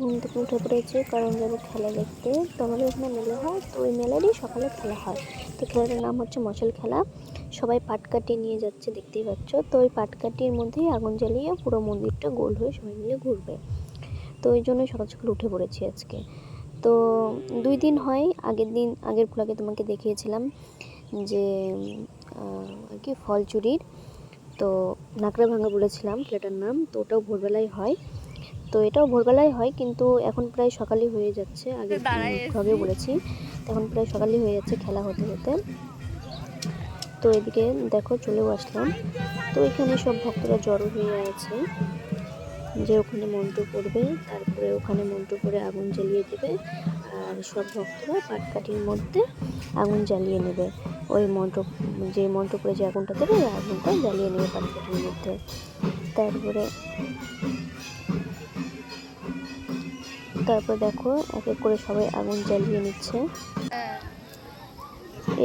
ঘুম থেকে উঠে পড়েছি কারণ যাবো খেলা দেখতে। তো আমাদের এখানে মেলা হয়, তো ওই মেলারই সকালে খেলা হয়। তো খেলাটার নাম হচ্ছে মশাল খেলা। সবাই পাটকাঠি নিয়ে যাচ্ছে, দেখতেই পাচ্ছ। তো ওই পাটকাঠির মধ্যেই আগুন জ্বালিয়ে পুরো মন্দিরটা গোল হয়ে সবাই মিলে ঘুরবে। তো ওই জন্য সকাল সকাল উঠে পড়েছি আজকে। তো 2 দিন হয়। আগের ভ্লগে তোমাকে দেখিয়েছিলাম যে আর কি ফল চুরির, তো নাকড়া ভাঙা বলেছিলাম খেলাটার নাম। তো ওটাও ভোরবেলায় হয়। তো এটাও ভোরবেলায় হয়, কিন্তু এখন প্রায় সকালই হয়ে যাচ্ছে। আগের ভ্লগে বলেছি, এখন প্রায় সকালই হয়ে যাচ্ছে খেলা হতে হতে। তো এদিকে দেখো চলেও আসলাম। তো এখানে সব ভক্তরা জড়ো হয়ে আছে, যে ওখানে মন্ত্র পড়বে, তারপরে ওখানে মন্ত্র পড়ে আগুন জ্বালিয়ে দেবে। আর সব ভক্তরা পাটকাঠির মধ্যে আগুন জ্বালিয়ে নেবে। ওই যে মন্ত্র পড়ে যে আগুনটা দেবে, ওই আগুনটা জ্বালিয়ে নেবে পাটকাঠির মধ্যে। তারপর দেখো এক এক করে সবাই আগুন জ্বালিয়ে নিচ্ছে।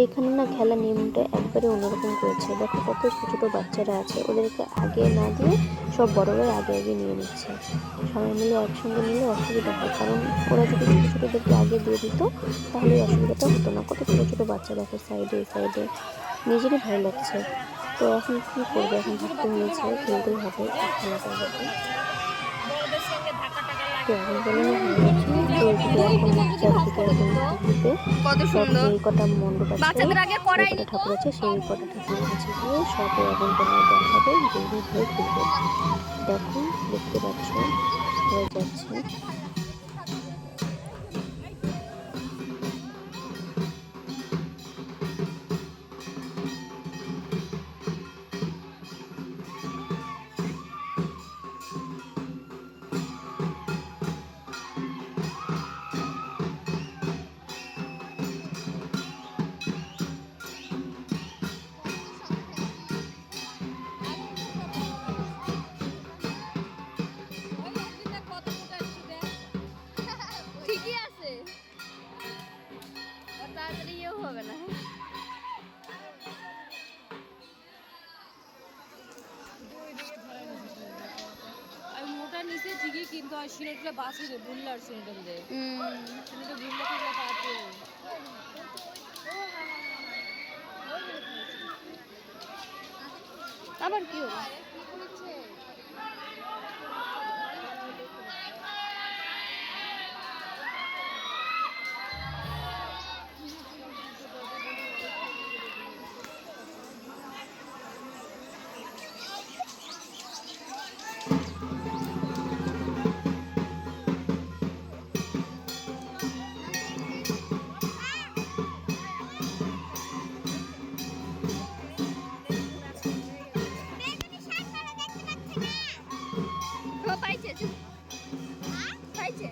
এইখানে না খেলার নিয়মটা একবারে অন্যরকম করেছে। দেখো কত ছোট ছোট বাচ্চারা আছে, ওদেরকে আগে না দিয়ে সব বড়রাই আগে আগে নিয়ে নিচ্ছে। সবাই মিলে একসঙ্গে নিলে অসুবিধা হয়, কারণ ওরা যদি ছোটো ছোটোদেরকে আগে দিয়ে দিত তাহলে এই অসুবিধাটা হতো না। কত ছোটো ছোটো বাচ্চা দেখো সাইডে সাইডে, নিজেরই ভয় লাগছে। তো এখন কি করবে, এখন ভাবতে হয়েছে খেলতেই হবে, খেলাটা হবে। তো আগুন জ্বালানো হয়ে গেছে। তো এদিকে এখন চারিদিকে এখন ঘুরবে। সব যে কটা মণ্ডপ আছে, যে কটা ঠাকুর আছে, সেই কটা ঠাকুরের কাছে গিয়ে সব আগুনটা দেখাবে, ঘুরে ঘুরে ঘুরবে। দেখো দেখতে পাচ্ছ হয়ে যাচ্ছে। ঠিকই আছে, তাড়াতাড়ি ইয়েও হবে না। মোটা নিচে ঠিকই, কিন্তু সিলেটটা বাসে বুনলে আর সিলেটটা দেয় সিলেটটা বুনলে থাকলে তাড়াতাড়ি আবার কি হলো? পাইছে পাইছে।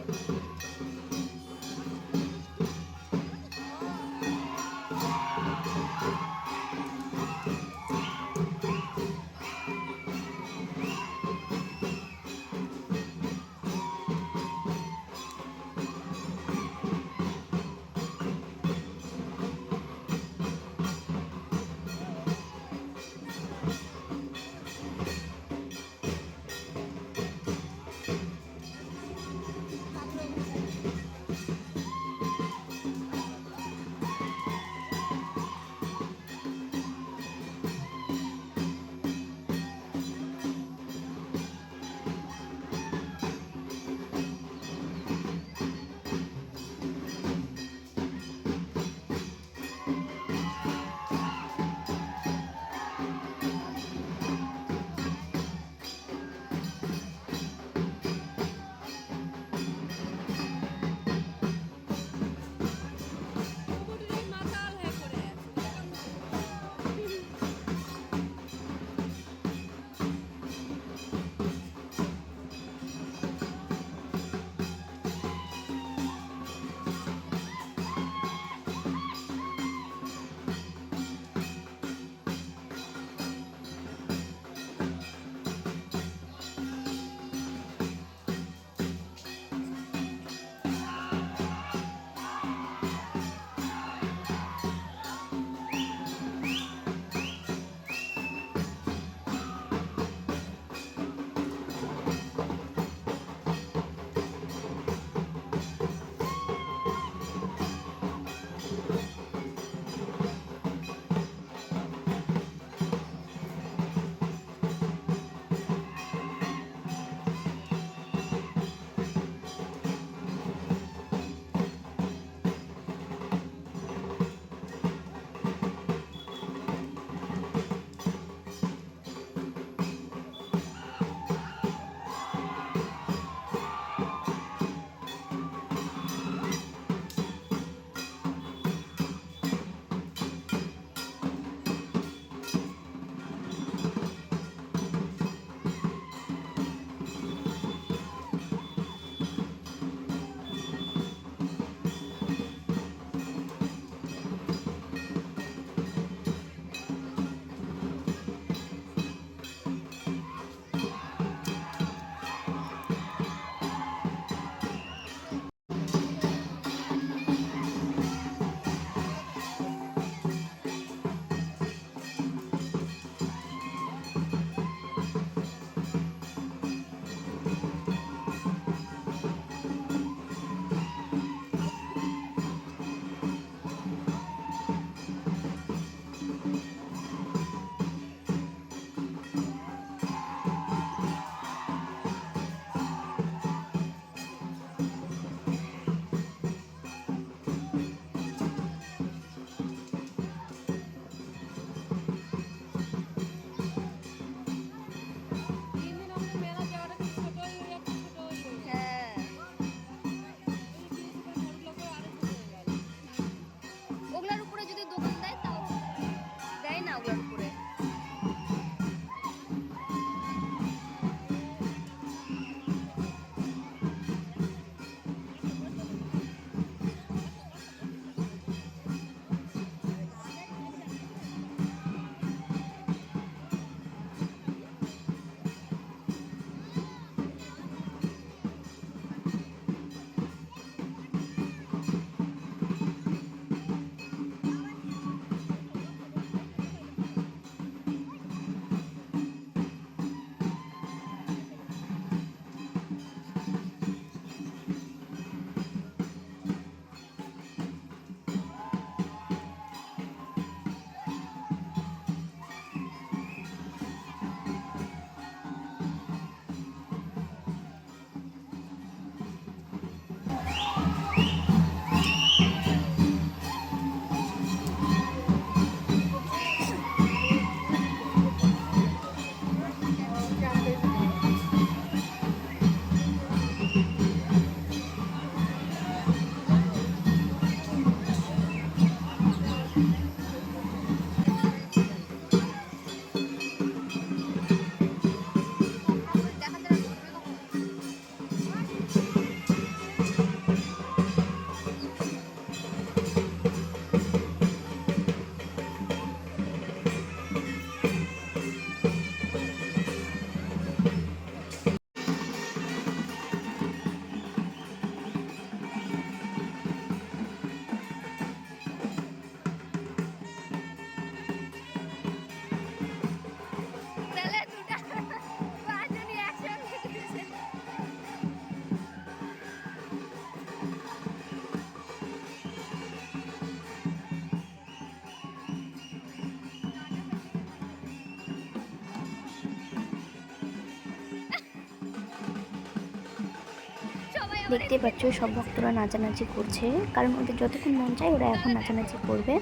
দেখতেই পাচ্ছ সব ভক্তরা নাচানাচি করছে, কারণ ওদের যতক্ষণ মন চায় ওরা এখন নাচানাচি করবে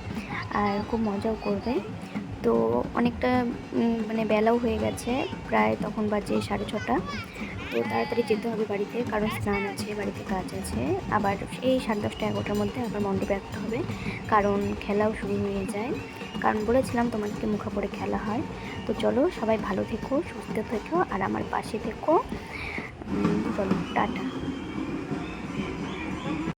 আর খুব মজাও করবে। তো অনেকটা মানে বেলাও হয়ে গেছে, প্রায় তখন বাজে 6:30। তো তাড়াতাড়ি যেতে হবে বাড়িতে, কারণ স্নান আছে, বাড়িতে কাজ আছে। আবার এই 10:30 11টার মধ্যে আবার মণ্ডপে আসতে হবে, কারণ খেলাও শুরু হয়ে যায়। কারণ বলেছিলাম তোমাদেরকে মুখা পড়ে খেলা হয়। তো চলো, সবাই ভালো থেকো, সুস্থ থেকো আর আমার পাশে থেকো। চলো, টাটা।